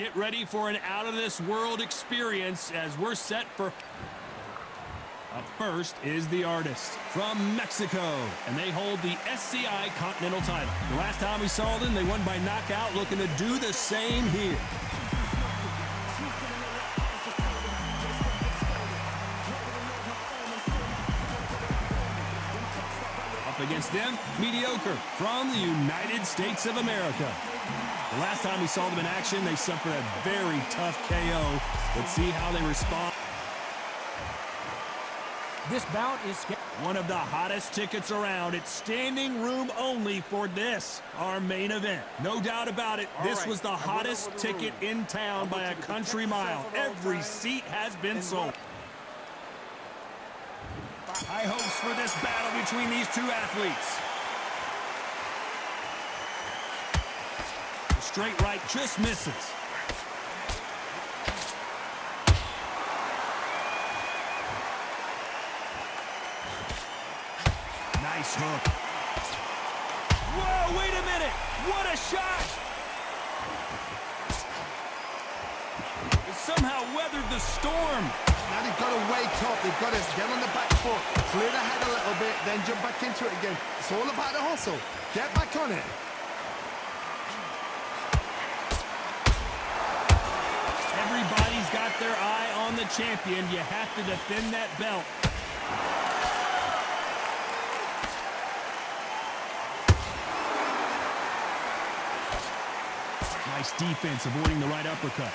Get ready for an out-of-this-world experience as we're set for... Up first is the artist from Mexico, and they hold the SCI Continental title. The last time we saw them, they won by knockout, looking to do the same here. Up against them, mediocre from the United States of America. The last time we saw them in action, they suffered a very tough KO. Let's see how they respond. This bout is one of the hottest tickets around. It's standing room only for this, our main event. No doubt about it, this was the hottest ticket in town by a country mile. Every seat has been sold. High hopes for this battle between these two athletes. The straight right just misses. Nice hook. Whoa, wait a minute. What a shot. It somehow weathered the storm. Now they've got to wake up. They've got to get on the back foot, clear the head a little bit, then jump back into it again. It's all about the hustle. Get back on it. Everybody's got their eye on the champion. You have to defend that belt. Nice defense, avoiding the right uppercut.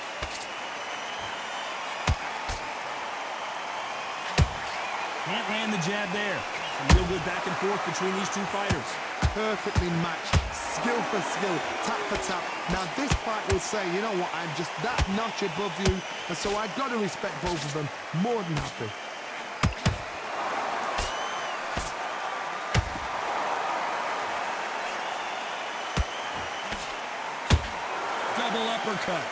Can't land the jab there. Some real good back and forth between these two fighters. Perfectly matched, skill for skill, tap for tap. Now this fight will say, you know what, I'm just that notch above you, and so I've got to respect both of them more than happy. Double uppercut.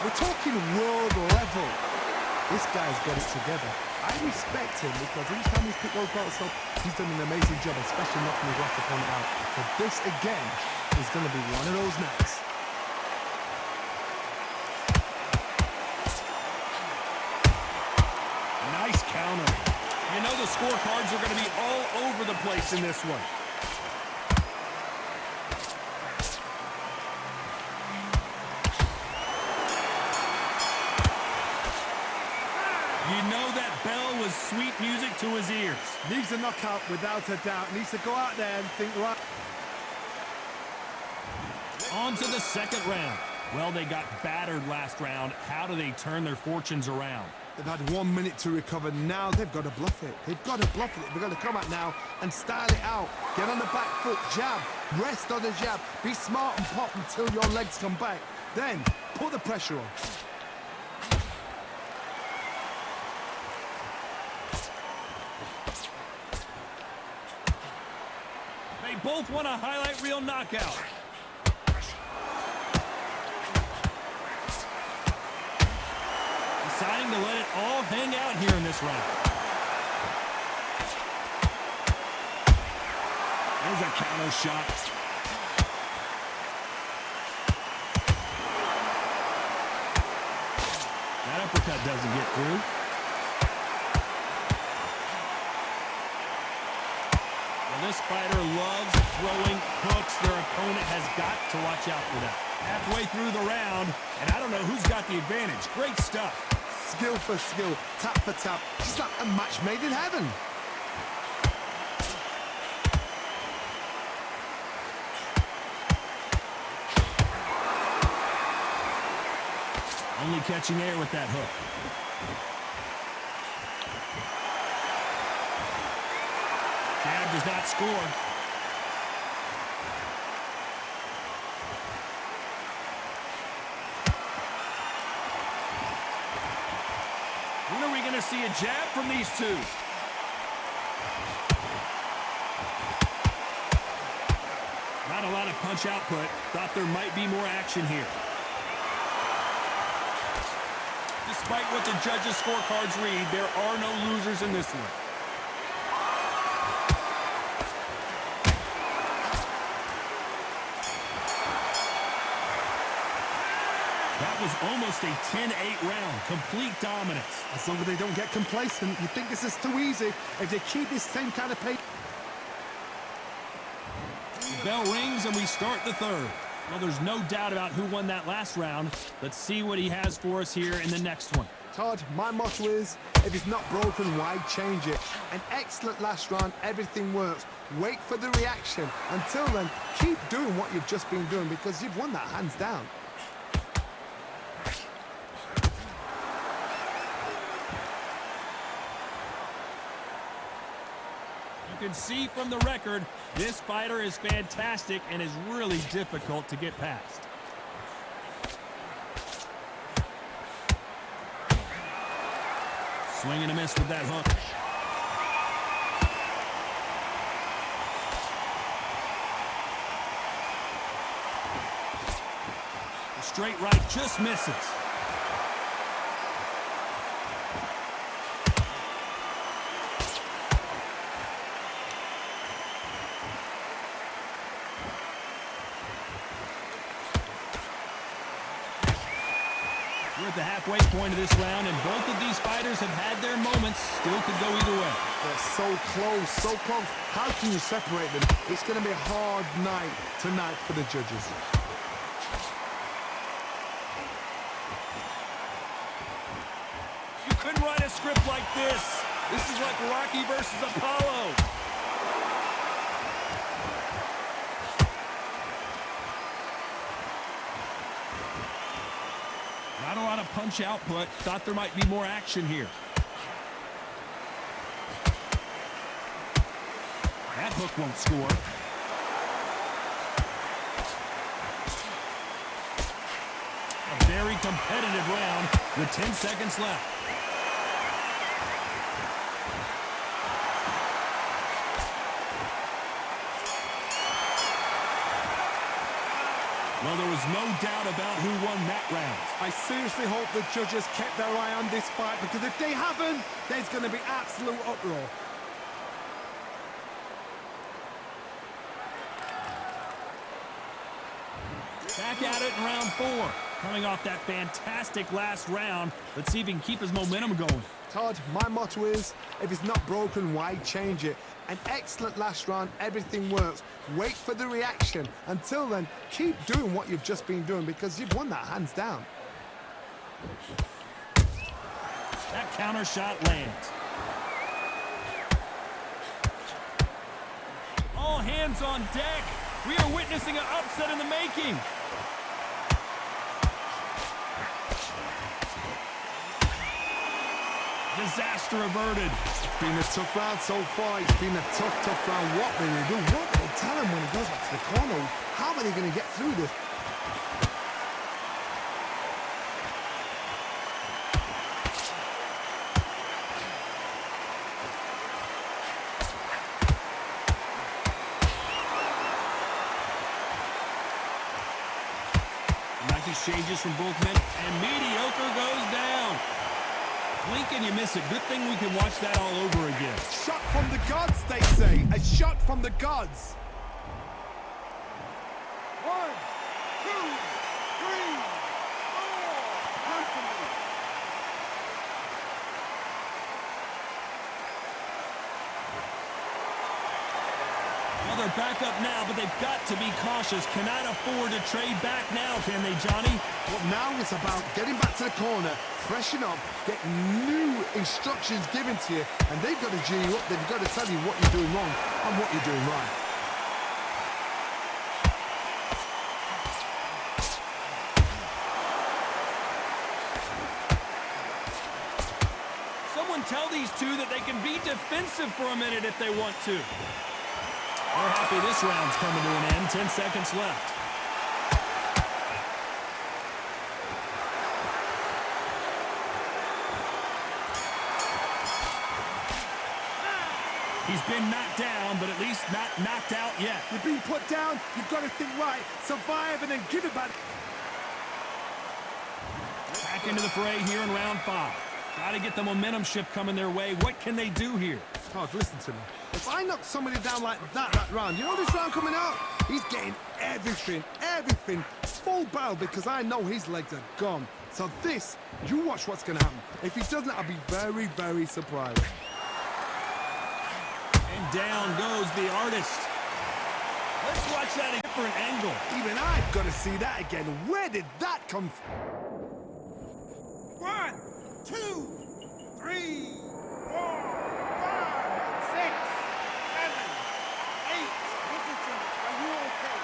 We're talking world level. This guy's got it together. I respect him because each time he's picked those belts up, he's done an amazing job, especially knocking his last opponent out. But this, again, is going to be one of those nights. Nice counter. You know the scorecards are going to be all over the place in this one. You know that bell was sweet music to his ears. Needs a knockout without a doubt. Needs to go out there and think right. On to the second round. Well, they got battered last round. How do they turn their fortunes around? They've had 1 minute to recover. Now they've got to bluff it. They've got to bluff it. They've got to come out now and style it out. Get on the back foot, jab. Rest on the jab. Be smart and pop until your legs come back. Then put the pressure on. They both want a highlight reel knockout. Deciding to let it all hang out here in this round. There's a counter shot. That uppercut doesn't get through. Well, this fighter loves throwing hooks. Their opponent has got to watch out for that. Halfway through the round, and I don't know who's got the advantage. Great stuff. Skill for skill, tap for tap. Just like a match made in heaven. Only catching air with that hook. Jab does not score. When are we going to see a jab from these two? Not a lot of punch output. Thought there might be more action here. Despite what the judges' scorecards read, there are no losers in this one. That was almost a 10-8 round. Complete dominance. As long as they don't get complacent, you think this is too easy. If they keep this same kind of pace. The bell rings and we start the third. Well, there's no doubt about who won that last round. Let's see what he has for us here in the next one. Todd, my motto is, if it's not broken, why change it? An excellent last round, everything works. Wait for the reaction. Until then, keep doing what you've just been doing because you've won that hands down. You can see from the record, this fighter is fantastic and is really difficult to get past. Swing and a miss with that hook. The straight right just misses. We're at the halfway point of this round, and both of these fighters have had their moments. Still could go either way. They're so close, so close. How can you separate them? It's going to be a hard night tonight for the judges. You couldn't write a script like this. This is like Rocky versus Apollo. Not a lot of punch output. Thought there might be more action here. That hook won't score. A very competitive round with 10 seconds left. Well, there was no doubt about who won that round. I seriously hope the judges kept their eye on this fight because if they haven't, there's going to be absolute uproar. Back at it in round 4. Coming off that fantastic last round, let's see if he can keep his momentum going. Todd, my motto is, if it's not broken, why change it? An excellent last round, everything works. Wait for the reaction. Until then, keep doing what you've just been doing because you've won that hands down. That counter shot lands. All hands on deck. We are witnessing an upset in the making. Disaster averted. It's been a tough round so far. It's been a tough round. What will they do? What will they tell him when he goes back to the corner? How are they going to get through this? Nice exchanges from both men, and mediocre goes down. Blink and you miss it. Good thing we can watch that all over again. Shot from the gods, they say. A shot from the gods. 1, 2, 3, 4. Well, they're back up now, but they've got to be cautious. Cannot afford to trade back now, can they, Johnny? Well, now it's about getting back to the corner, freshen up, get new instructions given to you, and they've got to G you up. They've got to tell you what you're doing wrong and what you're doing right. Someone tell these two that they can be defensive for a minute if they want to. They're happy this round's coming to an end. 10 seconds left. He's been knocked down, but at least not knocked out yet. You've been put down, you've got to think right, survive, and then give it back. Back into the fray here in round 5. Got to get the momentum shift coming their way. What can they do here? Todd, listen to me. If I knock somebody down like that round, you know this round coming up? He's getting everything, everything full barrel because I know his legs are gone. So this, you watch what's going to happen. If he doesn't, I'll be very, very surprised. And down goes the artist. Let's watch that at a different angle. Even I've got to see that again. Where did that come from? 1, 2, 3, 4, 5, 6, 7, 8. Richardson, are you okay?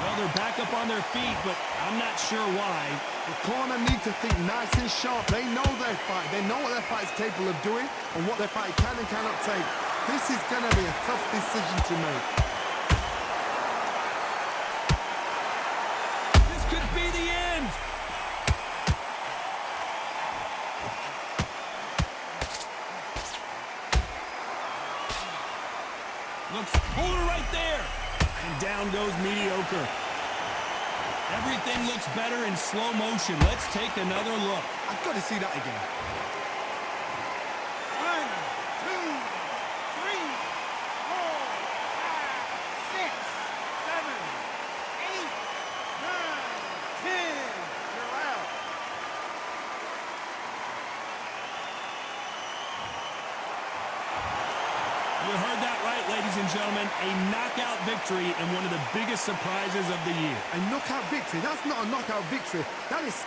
Well, they're back up on their feet, but I'm not sure why. The corner need to think nice and sharp. They know their fight. They know what their fight is capable of doing and what their fight can and cannot take. This is going to be a tough decision to make. This could be the end. Looks pulled right there. And down goes mediocre. Everything looks better in slow motion. Let's take another look. I've got to see that again. 1, 2, 3, 4, 5, 6, 7, 8, 9, 10. You're out. You heard that right, ladies and gentlemen. A knockout victory and one of the biggest surprises of the year. A knockout victory. That's not a knockout victory. That is...